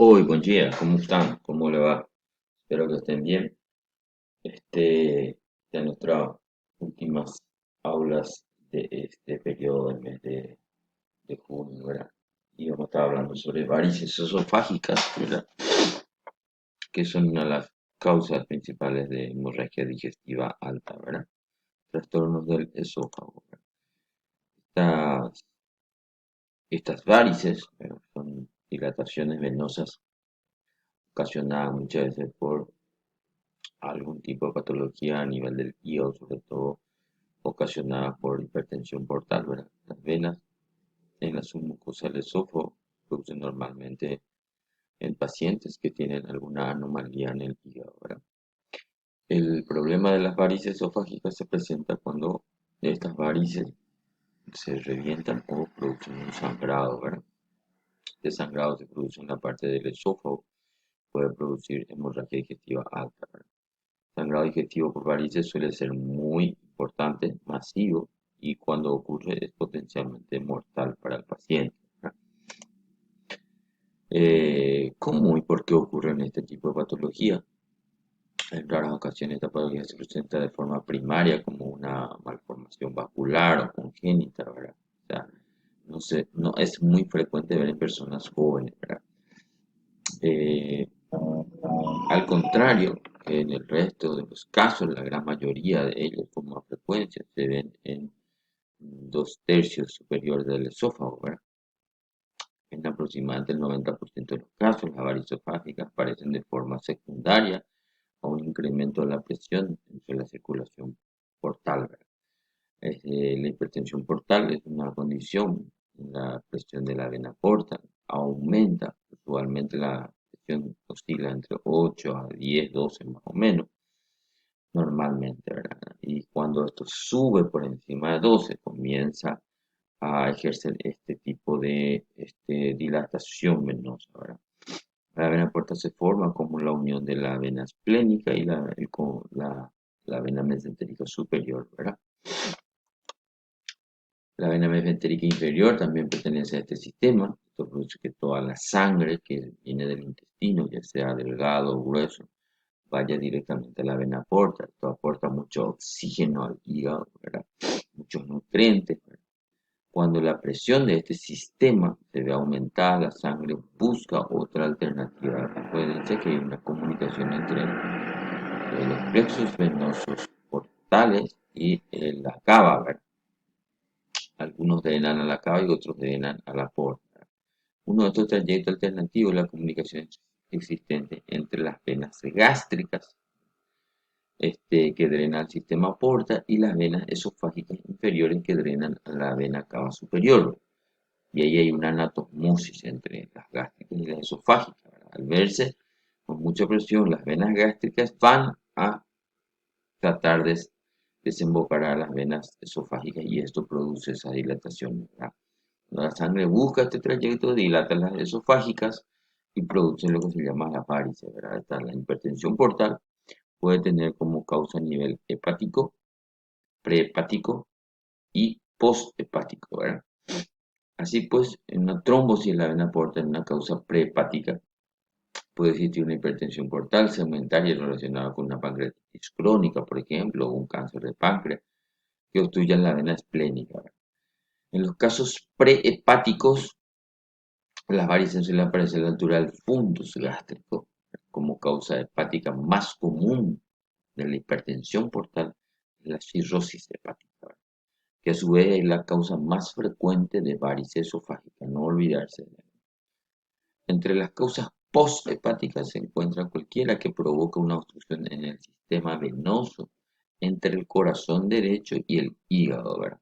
Hoy, buen día, ¿cómo están? ¿Cómo le va? Espero que estén bien. De nuestras últimas aulas de este periodo del mes de junio, ¿verdad? Y vamos a estar hablando sobre varices esofágicas, ¿verdad? Que son una de las causas principales de hemorragia digestiva alta, ¿verdad? Trastornos del esófago, ¿verdad? Estas, estas varices, ¿verdad? Son dilataciones venosas ocasionadas muchas veces por algún tipo de patología a nivel del hígado, sobre todo ocasionada por hipertensión portal, ¿verdad? Las venas en la submucosa del esófago producen normalmente en pacientes que tienen alguna anomalía en el hígado, ¿verdad? El problema de las varices esofágicas se presenta cuando estas varices se revientan o producen un sangrado, ¿verdad? Este sangrado se produce en la parte del esófago, puede producir hemorragia digestiva alta, ¿verdad? Sangrado digestivo por varices suele ser muy importante, masivo, y cuando ocurre es potencialmente mortal para el paciente. ¿Cómo y por qué ocurren este tipo de patología? En raras ocasiones esta patología se presenta de forma primaria como una malformación vascular o congénita, ¿verdad? O sea, no es muy frecuente ver en personas jóvenes, ¿verdad? Eh, Al contrario, que en el resto de los casos, la gran mayoría de ellos con más frecuencia se ven en 2/3 superior del esófago, ¿verdad? En aproximadamente el 90% de los casos, las varices esofágicas aparecen de forma secundaria a un incremento de la presión entre la circulación portal, ¿verdad? La hipertensión portal es una condición, la presión de la vena porta aumenta, usualmente la presión oscila entre 8 a 10, 12 más o menos, normalmente, ¿verdad? Y cuando esto sube por encima de 12, comienza a ejercer este tipo de dilatación venosa, ¿verdad? La vena porta se forma como la unión de la vena esplénica y la vena mesentérica superior, ¿verdad? La vena mesentérica inferior también pertenece a este sistema. Esto produce que toda la sangre que viene del intestino, ya sea delgado o grueso, vaya directamente a la vena porta. Esto aporta mucho oxígeno al hígado, ¿verdad? Muchos nutrientes, ¿verdad? Cuando la presión de este sistema se ve aumentada, la sangre busca otra alternativa. Acuérdense que hay una comunicación entre los plexos venosos portales y la cava, ¿verdad? Algunos drenan a la cava y otros drenan a la porta. Uno de estos trayectos alternativos es la comunicación existente entre las venas gástricas, que drenan al sistema porta, y las venas esofágicas inferiores que drenan a la vena cava superior. Y ahí hay una anastomosis entre las gástricas y las esofágicas, ¿verdad? Al verse con mucha presión, las venas gástricas van a tratar de desembocar a las venas esofágicas y esto produce esa dilatación, ¿verdad? Cuando la sangre busca este trayecto, dilata las esofágicas y produce lo que se llama la varice, ¿verdad? La hipertensión portal puede tener como causa a nivel hepático, prehepático y posthepático, ¿verdad? Así pues, en una trombosis en la vena portal, en una causa prehepática, puede existir una hipertensión portal segmentaria relacionada con una pancreatitis crónica, por ejemplo, o un cáncer de páncreas que obstruya la vena esplénica. En los casos prehepáticos, las varices suelen aparecer a la altura del fundus gástrico como causa hepática más común de la hipertensión portal, es la cirrosis hepática, que a su vez es la causa más frecuente de varices esofágica, no olvidarse. Entre las causas posthepáticas se encuentra cualquiera que provoca una obstrucción en el sistema venoso entre el corazón derecho y el hígado, ¿verdad?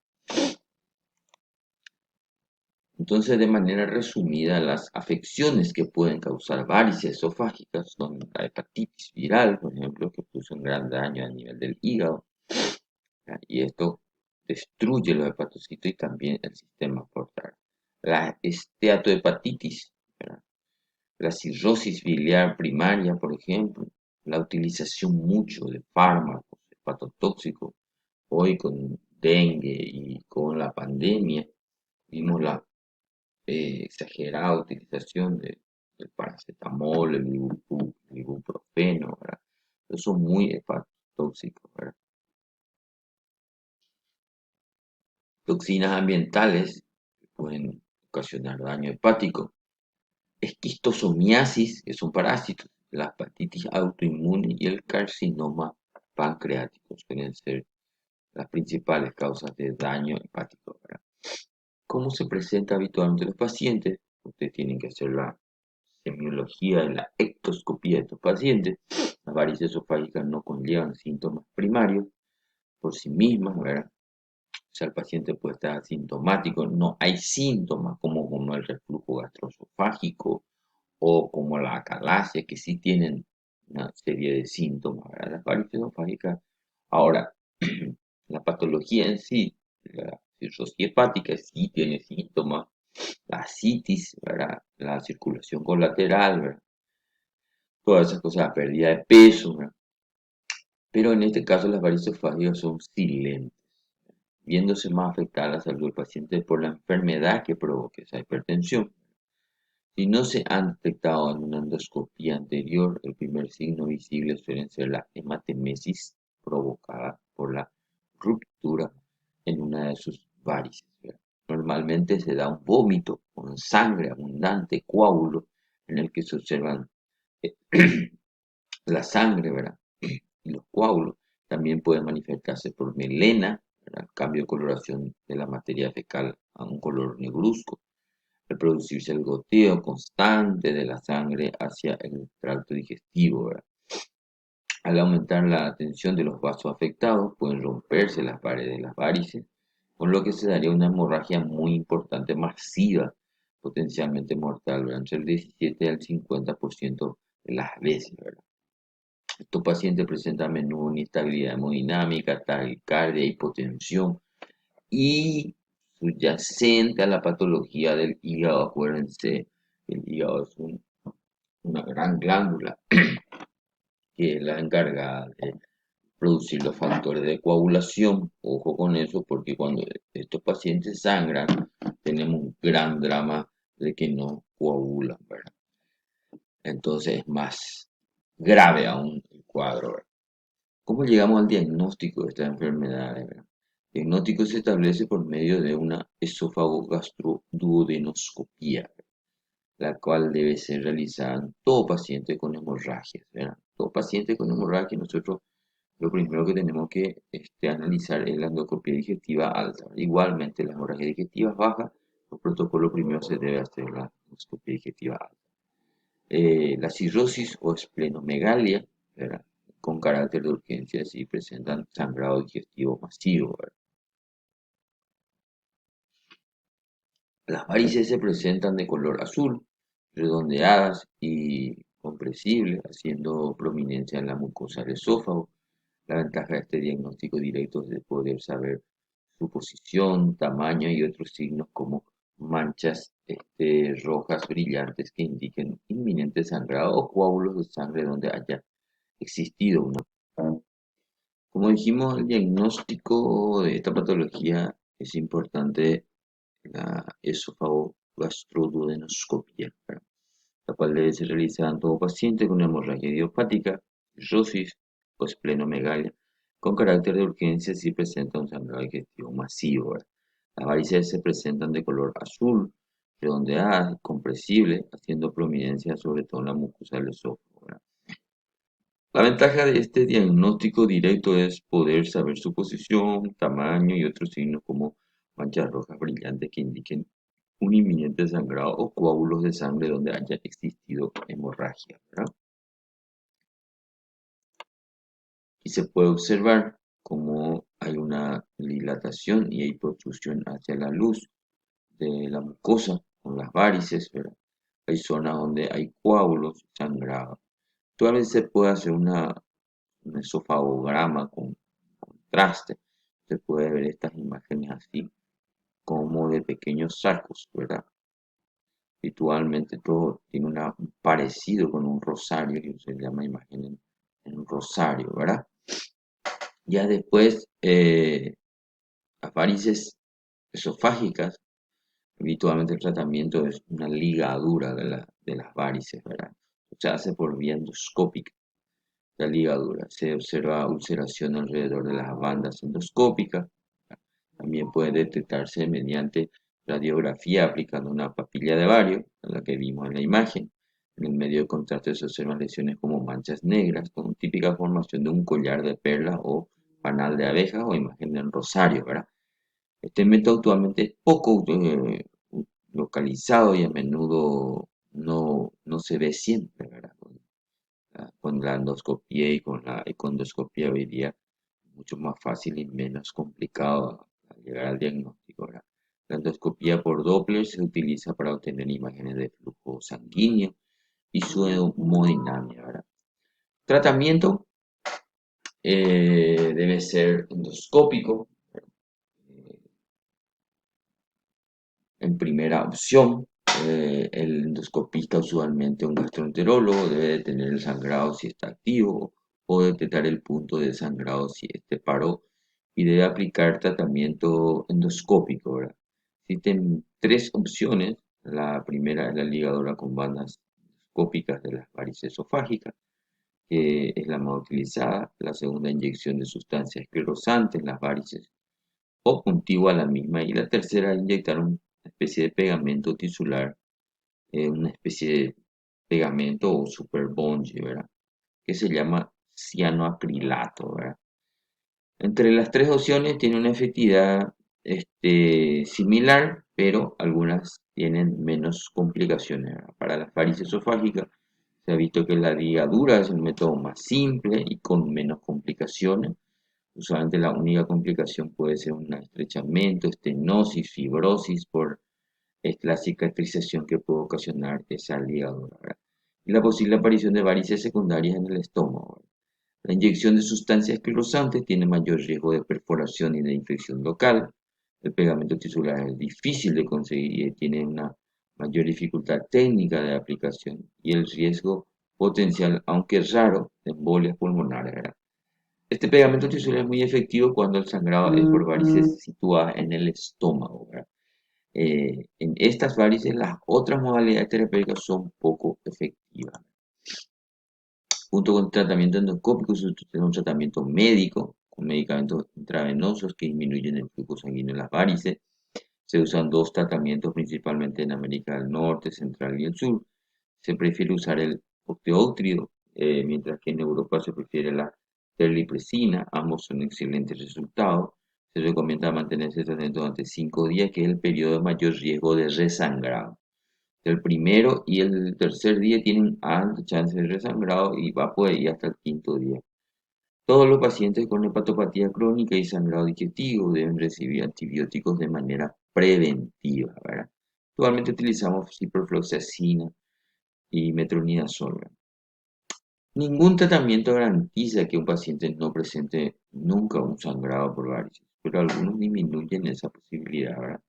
Entonces, de manera resumida, las afecciones que pueden causar varices esofágicas son la hepatitis viral, por ejemplo, que produce un gran daño a nivel del hígado, ¿ya? Y esto destruye los hepatocitos y también el sistema portal. La esteatohepatitis, ¿verdad? La cirrosis biliar primaria, por ejemplo, la utilización mucho de fármacos hepatotóxicos. Hoy con dengue y con la pandemia vimos la exagerada utilización de el paracetamol, el ibuprofeno, ¿verdad? Esos son muy hepatotóxicos, ¿verdad? Toxinas ambientales que pueden ocasionar daño hepático. Esquistosomiasis, que son parásitos, la hepatitis autoinmune y el carcinoma pancreático suelen ser las principales causas de daño hepático, ¿verdad? ¿Cómo se presenta habitualmente los pacientes? Ustedes tienen que hacer la semiología y la ectoscopía de estos pacientes. Las varices esofágicas no conllevan síntomas primarios por sí mismas, ¿verdad? O sea, el paciente puede estar asintomático, no hay síntomas como el reflujo gastroesofágico o como la acalasia, que sí tienen una serie de síntomas, ¿verdad? Las varices esofágicas. Ahora, la patología en sí, la cirrosis hepática, sí tiene síntomas, la citis, ¿verdad? La circulación colateral, ¿verdad? Todas esas cosas, la pérdida de peso, ¿verdad? Pero en este caso las varices esofágicas son silentes, viéndose más afectada la salud del paciente por la enfermedad que provoca esa hipertensión. Si no se han detectado en una endoscopía anterior, el primer signo visible suele ser la hematemesis provocada por la ruptura en una de sus varices, ¿verdad? Normalmente se da un vómito con sangre abundante, coágulo, en el que se observan eh, la sangre, ¿verdad? Y los coágulos. También pueden manifestarse por melena, ¿verdad? Cambio de coloración de la materia fecal a un color negruzco, al producirse el goteo constante de la sangre hacia el tracto digestivo, ¿verdad? Al aumentar la tensión de los vasos afectados, pueden romperse las paredes de las varices, con lo que se daría una hemorragia muy importante, masiva, potencialmente mortal, ¿verdad? Entre el 17 al 50% de las veces, ¿verdad? Estos pacientes presentan a menudo inestabilidad hemodinámica, taquicardia, hipotensión y subyacente a la patología del hígado. Acuérdense, el hígado es una gran glándula que es la encargada de producir los factores de coagulación. Ojo con eso, porque cuando estos pacientes sangran, tenemos un gran drama de que no coagulan, ¿verdad? Entonces es más grave aún el cuadro, ¿verdad? ¿Cómo llegamos al diagnóstico de esta enfermedad? ¿Verdad? El diagnóstico se establece por medio de una esófago-gastroduodenoscopía, la cual debe ser realizada en todo paciente con hemorragias, ¿verdad? Todo paciente con hemorragia, nosotros lo primero que tenemos que analizar es la endoscopia digestiva alta. Igualmente, la hemorragia digestiva baja, por protocolo primero se debe hacer la endoscopia digestiva alta. La cirrosis o esplenomegalia, ¿verdad? Con carácter de urgencia, si presentan sangrado digestivo masivo, ¿verdad? Las varices se presentan de color azul, redondeadas y compresibles, haciendo prominencia en la mucosa del esófago. La ventaja de este diagnóstico directo es de poder saber su posición, tamaño y otros signos como manchas rojas brillantes que indiquen inminente sangrado o coágulos de sangre donde haya existido una. Como dijimos, el diagnóstico de esta patología es importante la esófago-gastroduodenoscopia, ¿verdad? La cual debe ser realizada en todo paciente con hemorragia idiopática, cirrosis o esplenomegalia, con carácter de urgencia si presenta un sangrado digestivo masivo, ¿verdad? Las varices se presentan de color azul, redondeadas, compresibles, haciendo prominencia sobre todo en la mucosa del esófago, ¿verdad? La ventaja de este diagnóstico directo es poder saber su posición, tamaño y otros signos como manchas rojas brillantes que indiquen un inminente sangrado o coágulos de sangre donde haya existido hemorragia, ¿verdad? Y se puede observar cómo hay una dilatación y hay protrusión hacia la luz de la mucosa con las varices, ¿verdad? Hay zonas donde hay coágulos sangrados. Todavía se puede hacer un esofagograma con contraste. Se puede ver estas imágenes así, como de pequeños sacos, ¿verdad? Ritualmente todo tiene un parecido con un rosario, que se llama imagen en un rosario, ¿verdad? Ya después, las varices esofágicas, habitualmente el tratamiento es una ligadura de las varices, ¿verdad? Se hace por vía endoscópica. La ligadura. Se observa ulceración alrededor de las bandas endoscópicas. También puede detectarse mediante radiografía aplicando una papilla de Vario, la que vimos en la imagen. En el medio de contraste se observan lesiones como manchas negras, con típica formación de un collar de perlas o panal de abejas o imagen de un rosario, ¿verdad? Este método actualmente es poco localizado y a menudo no se ve siempre, ¿verdad? Con la endoscopía y con la econdoscopía hoy día es mucho más fácil y menos complicado al llegar al diagnóstico, ¿verdad? La endoscopía por Doppler se utiliza para obtener imágenes de flujo sanguíneo y su hemodinamia, ¿verdad? Tratamiento debe ser endoscópico, eh, en primera opción. El endoscopista, usualmente un gastroenterólogo, debe detener el sangrado si está activo o detectar el punto de sangrado si este paró y debe aplicar tratamiento endoscópico, ¿verdad? Existen tres opciones. La primera es la ligadura con bandas endoscópicas de las varices esofágicas, que es la más utilizada. La segunda, inyección de sustancias esclerosantes en las varices o contigua a la misma. Y la tercera, inyectar una especie de pegamento tisular, una especie de pegamento o super bungee, ¿verdad? Que se llama cianoacrilato, ¿verdad? Entre las tres opciones tiene una efectividad similar, pero algunas tienen menos complicaciones, ¿verdad? Para las varices esofágicas se ha visto que la ligadura es el método más simple y con menos complicaciones. Usualmente la única complicación puede ser un estrechamiento, estenosis, fibrosis por la cicatrización que puede ocasionar esa ligadura, ¿verdad? Y la posible aparición de varices secundarias en el estómago, ¿verdad? La inyección de sustancias esclerosantes tiene mayor riesgo de perforación y de infección local. El pegamento tisular es difícil de conseguir y tiene una mayor dificultad técnica de aplicación y el riesgo potencial, aunque raro, de embolias pulmonares, ¿verdad? Este pegamento tisular es muy efectivo cuando el sangrado es por varices situadas en el estómago, ¿verdad? En estas varices las otras modalidades terapéuticas son poco efectivas. Junto con el tratamiento endoscópico se utiliza un tratamiento médico con medicamentos intravenosos que disminuyen el flujo sanguíneo en las varices. Se usan dos tratamientos principalmente en América del Norte, Central y el Sur. Se prefiere usar el octeótrido, mientras que en Europa se prefiere la terlipresina. Ambos son excelentes resultados. Se recomienda mantenerse tratamiento durante 5 días, que es el periodo de mayor riesgo de resangrado. El primero y el tercer día tienen alta chance de resangrado y va a poder ir hasta el quinto día. Todos los pacientes con hepatopatía crónica y sangrado digestivo deben recibir antibióticos de manera preventiva, ¿verdad? Actualmente utilizamos ciprofloxacina y metronidazol, ¿verdad? Ningún tratamiento garantiza que un paciente no presente nunca un sangrado por varices, pero algunos disminuyen esa posibilidad, ¿verdad?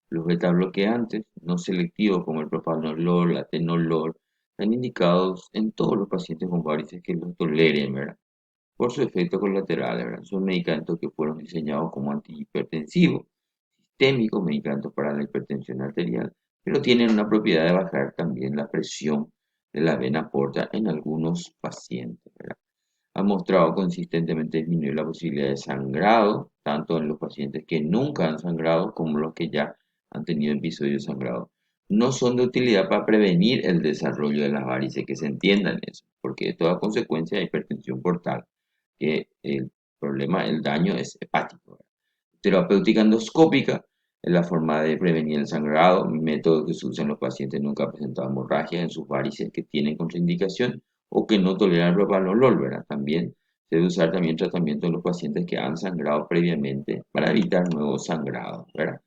Los betabloqueantes no selectivos como el propanolol, la atenolol, están indicados en todos los pacientes con varices que los toleren, ¿verdad? Por su efecto colateral, ¿verdad? Son medicamentos que fueron diseñados como antihipertensivos, sistémicos, medicamentos para la hipertensión arterial, pero tienen una propiedad de bajar también la presión de la vena porta en algunos pacientes, ¿verdad? Ha mostrado consistentemente disminuir la posibilidad de sangrado, tanto en los pacientes que nunca han sangrado como los que ya han tenido episodios de sangrado. No son de utilidad para prevenir el desarrollo de las varices, que se entiendan eso, porque esto da consecuencia de hipertensión portal, que el problema, el daño es hepático. Terapéutica endoscópica es la forma de prevenir el sangrado, un método que se usa en los pacientes nunca presentados hemorragia en sus varices que tienen contraindicación o que no toleran el propanolol, ¿verdad? También se debe usar también tratamiento en los pacientes que han sangrado previamente para evitar nuevos sangrados, ¿verdad?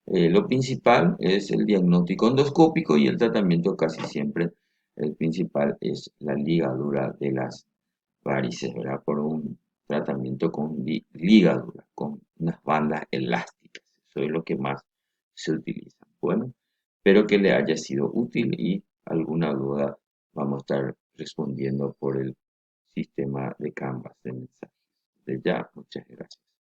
Lo principal es el diagnóstico endoscópico y el tratamiento casi siempre el principal es la ligadura de las varices, ¿verdad? Por un tratamiento con ligadura, con unas bandas elásticas. Eso es lo que más se utiliza. Bueno, espero que le haya sido útil y alguna duda vamos a estar respondiendo por el sistema de Canvas de mensajes. De ya, muchas gracias.